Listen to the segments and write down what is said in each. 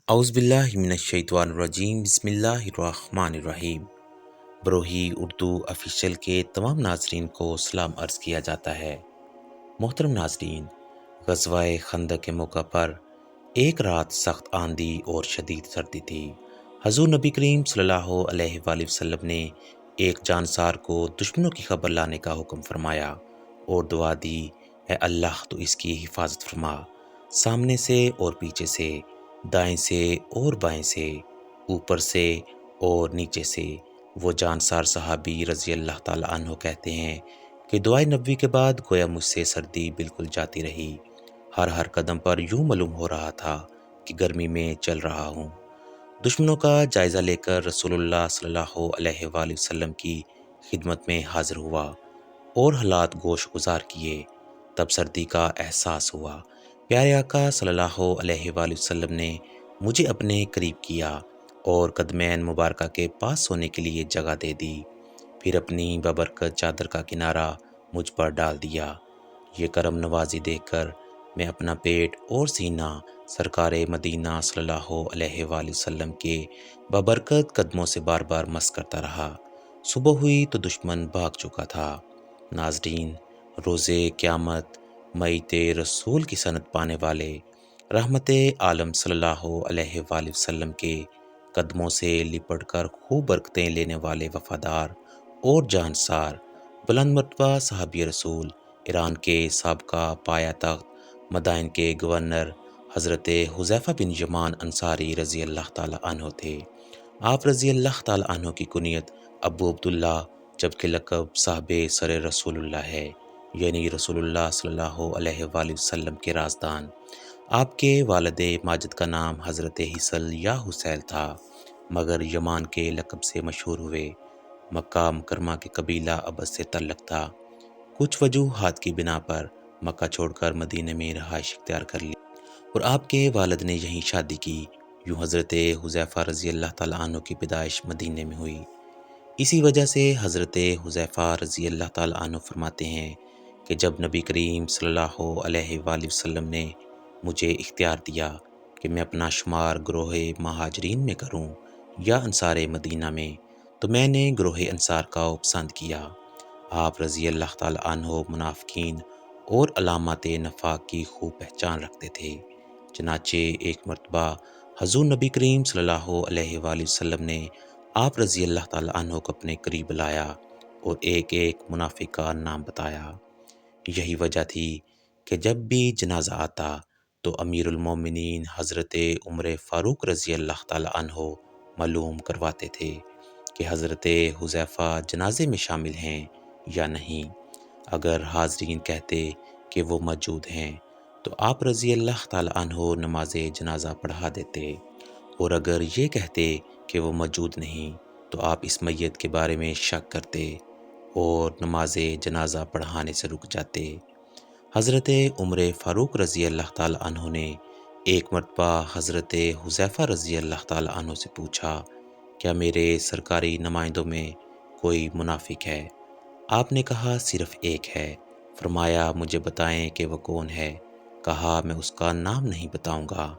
اعوذ باللہ من الشیطان الرجیم، بسم اللہ الرحمن الرحیم۔ بروہی اردو آفیشیل کے تمام ناظرین کو سلام عرض کیا جاتا ہے۔ محترم ناظرین، غزوہ خندق کے موقع پر ایک رات سخت آندھی اور شدید سردی تھی۔ حضور نبی کریم صلی اللہ علیہ وآلہ وسلم نے ایک جانسار کو دشمنوں کی خبر لانے کا حکم فرمایا اور دعا دی، اے اللہ تو اس کی حفاظت فرما، سامنے سے اور پیچھے سے، دائیں سے اور بائیں سے، اوپر سے اور نیچے سے۔ وہ جانسار صحابی رضی اللہ تعالیٰ عنہ کہتے ہیں کہ دعائے نبوی کے بعد گویا مجھ سے سردی بالکل جاتی رہی۔ ہر قدم پر یوں معلوم ہو رہا تھا کہ گرمی میں چل رہا ہوں۔ دشمنوں کا جائزہ لے کر رسول اللہ صلی اللہ علیہ وآلہ وسلم کی خدمت میں حاضر ہوا اور حالات گوش گزار کیے۔ تب سردی کا احساس ہوا۔ پیارے آقا صلی اللہ علیہ وآلہ وسلم نے مجھے اپنے قریب کیا اور قدمین مبارکہ کے پاس سونے کے لیے جگہ دے دی، پھر اپنی بابرکت چادر کا کنارہ مجھ پر ڈال دیا۔ یہ کرم نوازی دیکھ کر میں اپنا پیٹ اور سینہ سرکار مدینہ صلی اللہ علیہ وآلہ وسلم کے بابرکت قدموں سے بار بار مس کرتا رہا۔ صبح ہوئی تو دشمن بھاگ چکا تھا۔ ناظرین، روز قیامت میت رسول کی سند پانے والے رحمت عالم صلی اللہ علیہ وآلہ وسلم کے قدموں سے لپٹ کر خوب برکتیں لینے والے وفادار اور جانسار بلند مرتبہ صحابی رسول، ایران کے سابقہ پایا تخت مدائن کے گورنر حضرت حذیفہ بن یمان انصاری رضی اللہ تعالیٰ عنہ تھے۔ آپ رضی اللہ تعالیٰ عنہ کی کنیت ابو عبداللہ جبکہ لقب صاحب سر رسول اللہ ہے، یعنی رسول اللہ صلی اللہ علیہ وآلہ وسلم کے رازدان۔ آپ کے والد ماجد کا نام حضرت حسل یا حسیل تھا، مگر یمان کے لقب سے مشہور ہوئے۔ مکہ مکرمہ کے قبیلہ ابد سے تعلق تھا۔ کچھ وجوہات کی بنا پر مکہ چھوڑ کر مدینہ میں رہائش اختیار کر لی اور آپ کے والد نے یہیں شادی کی۔ یوں حضرت حذیفہ رضی اللہ تعالیٰ عنہ کی پیدائش مدینہ میں ہوئی۔ اسی وجہ سے حضرت حذیفہ رضی اللہ تعالیٰ عنہ فرماتے ہیں کہ جب نبی کریم صلی اللہ علیہ وآلہ وسلم نے مجھے اختیار دیا کہ میں اپنا شمار گروہ مہاجرین میں کروں یا انصار مدینہ میں، تو میں نے گروہ انصار کا پسند کیا۔ آپ رضی اللہ تعالیٰ عنہ منافقین اور علامات نفاق کی خوب پہچان رکھتے تھے۔ چنانچہ ایک مرتبہ حضور نبی کریم صلی اللہ علیہ وآلہ وسلم نے آپ رضی اللہ تعالیٰ عنہ کو اپنے قریب لایا اور ایک ایک منافق کا نام بتایا۔ یہی وجہ تھی کہ جب بھی جنازہ آتا تو امیر المومنین حضرت عمر فاروق رضی اللہ تعالیٰ عنہ معلوم کرواتے تھے کہ حضرت حذیفہ جنازے میں شامل ہیں یا نہیں۔ اگر حاضرین کہتے کہ وہ موجود ہیں تو آپ رضی اللہ تعالیٰ عنہ نماز جنازہ پڑھا دیتے، اور اگر یہ کہتے کہ وہ موجود نہیں تو آپ اس میت کے بارے میں شک کرتے اور نماز جنازہ پڑھانے سے رک جاتے۔ حضرت عمر فاروق رضی اللہ تعالیٰ عنہ نے ایک مرتبہ حضرت حذیفہ رضی اللہ تعالیٰ عنہ سے پوچھا، کیا میرے سرکاری نمائندوں میں کوئی منافق ہے؟ آپ نے کہا صرف ایک ہے۔ فرمایا مجھے بتائیں کہ وہ کون ہے؟ کہا میں اس کا نام نہیں بتاؤں گا۔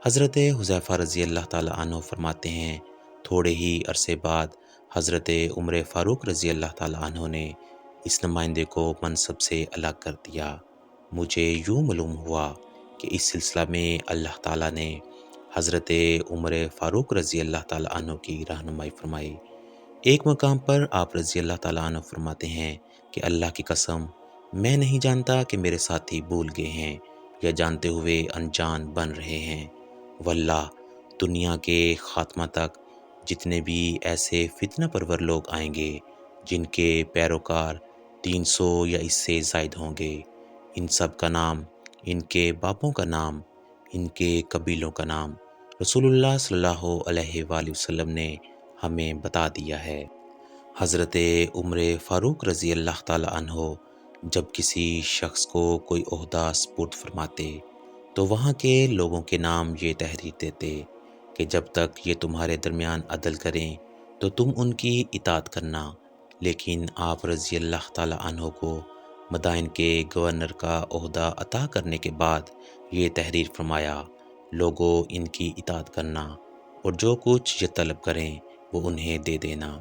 حضرت حذیفہ رضی اللہ تعالیٰ عنہ فرماتے ہیں تھوڑے ہی عرصے بعد حضرت عمر فاروق رضی اللہ تعالیٰ عنہ نے اس نمائندے کو منصب سے الگ کر دیا۔ مجھے یوں معلوم ہوا کہ اس سلسلہ میں اللہ تعالیٰ نے حضرت عمر فاروق رضی اللہ تعالیٰ عنہ کی رہنمائی فرمائی۔ ایک مقام پر آپ رضی اللہ تعالیٰ عنہ فرماتے ہیں کہ اللہ کی قسم میں نہیں جانتا کہ میرے ساتھی بھول گئے ہیں یا جانتے ہوئے انجان بن رہے ہیں۔ واللہ دنیا کے خاتمہ تک جتنے بھی ایسے فتنہ پرور لوگ آئیں گے جن کے پیروکار 300 یا اس سے زائد ہوں گے، ان سب کا نام، ان کے باپوں کا نام، ان کے قبیلوں کا نام رسول اللہ صلی اللہ علیہ وآلہ وسلم نے ہمیں بتا دیا ہے۔ حضرت عمر فاروق رضی اللہ تعالیٰ عنہ جب کسی شخص کو کوئی عہدہ سپرد فرماتے تو وہاں کے لوگوں کے نام یہ تحریر دیتے کہ جب تک یہ تمہارے درمیان عدل کریں تو تم ان کی اطاعت کرنا، لیکن آپ رضی اللہ تعالیٰ عنہ کو مدائن کے گورنر کا عہدہ عطا کرنے کے بعد یہ تحریر فرمایا لوگوں ان کی اطاعت کرنا اور جو کچھ یہ طلب کریں وہ انہیں دے دینا۔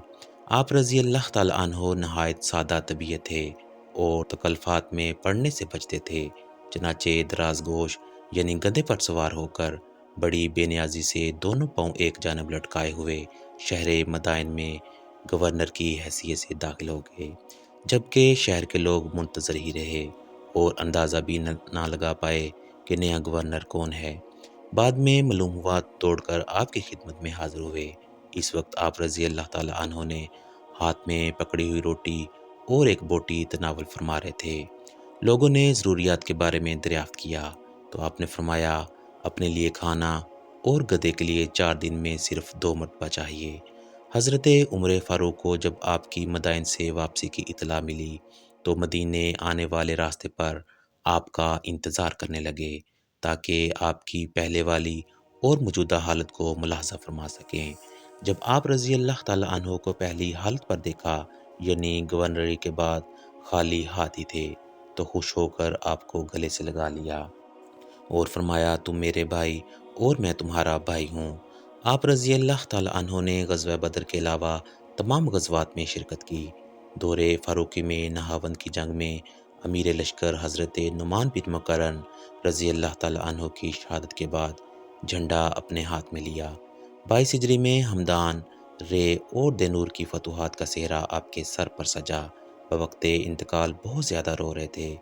آپ رضی اللہ تعالیٰ عنہ نہایت سادہ طبیعت تھے اور تکلفات میں پڑنے سے بچتے تھے، چنانچہ دراز گوش یعنی گدھے پر سوار ہو کر بڑی بے نیازی سے دونوں پاؤں ایک جانب لٹکائے ہوئے شہر مدائن میں گورنر کی حیثیت سے داخل ہو گئے، جبکہ شہر کے لوگ منتظر ہی رہے اور اندازہ بھی نہ لگا پائے کہ نیا گورنر کون ہے۔ بعد میں معلوم ہوا توڑ کر آپ کی خدمت میں حاضر ہوئے۔ اس وقت آپ رضی اللہ تعالیٰ عنہ نے ہاتھ میں پکڑی ہوئی روٹی اور ایک بوٹی تناول فرما رہے تھے۔ لوگوں نے ضروریات کے بارے میں دریافت کیا تو آپ نے فرمایا اپنے لیے کھانا اور گدھے کے لیے 4 دن میں صرف 2 مرتبہ چاہیے۔ حضرت عمر فاروق کو جب آپ کی مدائن سے واپسی کی اطلاع ملی تو مدینے آنے والے راستے پر آپ کا انتظار کرنے لگے تاکہ آپ کی پہلے والی اور موجودہ حالت کو ملاحظہ فرما سکیں۔ جب آپ رضی اللہ تعالیٰ عنہ کو پہلی حالت پر دیکھا یعنی گورنری کے بعد خالی ہاتھ ہی تھے تو خوش ہو کر آپ کو گلے سے لگا لیا اور فرمایا تم میرے بھائی اور میں تمہارا بھائی ہوں۔ آپ رضی اللہ تعالیٰ عنہ نے غزوہ بدر کے علاوہ تمام غزوات میں شرکت کی۔ دور فاروقی میں نہاوند کی جنگ میں امیر لشکر حضرت نعمان بن مقرن رضی اللہ تعالیٰ عنہ کی شہادت کے بعد جھنڈا اپنے ہاتھ میں لیا۔ 22 ہجری میں ہمدان، رے اور دینور کی فتوحات کا صحرا آپ کے سر پر سجا۔ بوقت انتقال بہت زیادہ رو رہے تھے۔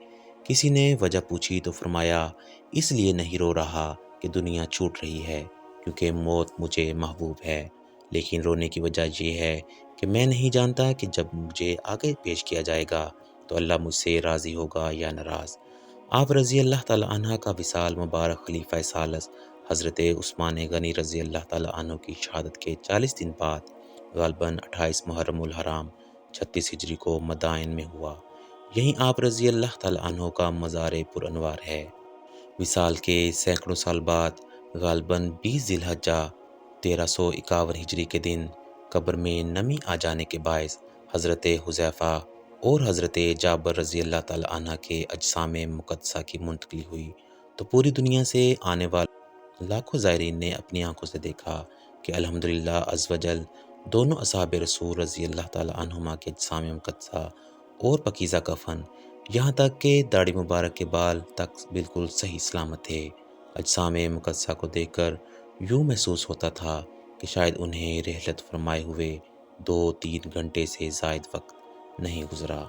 کسی نے وجہ پوچھی تو فرمایا اس لیے نہیں رو رہا کہ دنیا چھوٹ رہی ہے کیونکہ موت مجھے محبوب ہے، لیکن رونے کی وجہ یہ ہے کہ میں نہیں جانتا کہ جب مجھے آگے پیش کیا جائے گا تو اللہ مجھ سے راضی ہوگا یا ناراض۔ آپ رضی اللہ تعالیٰ عنہ کا وصال مبارک خلیفہ ثالث حضرت عثمان غنی رضی اللہ تعالیٰ عنہ کی شہادت کے 40 دن بعد غالباً 28 محرم الحرام 36 ہجری کو مدائن میں ہوا۔ یہیں آپ رضی اللہ تعالیٰ عنہ کا مزار پر انوار ہے۔ وصال کے سینکڑوں سال بعد غالباً 20 ذی الحجہ 1351 ہجری کے دن قبر میں نمی آ جانے کے باعث حضرت حذیفہ اور حضرت جابر رضی اللہ تعالیٰ عنہ کے اجسام مقدسہ کی منتقلی ہوئی تو پوری دنیا سے آنے والے لاکھوں زائرین نے اپنی آنکھوں سے دیکھا کہ الحمدللہ عز و جل دونوں اصحاب رسول رضی اللہ تعالیٰ عنہما کے اجسام مقدسہ اور پاکیزہ کفن یہاں تک کہ داڑھی مبارک کے بال تک بالکل صحیح سلامت تھے۔ اجسام مقدسہ کو دیکھ کر یوں محسوس ہوتا تھا کہ شاید انہیں رحلت فرمائے ہوئے 2-3 گھنٹے سے زائد وقت نہیں گزرا۔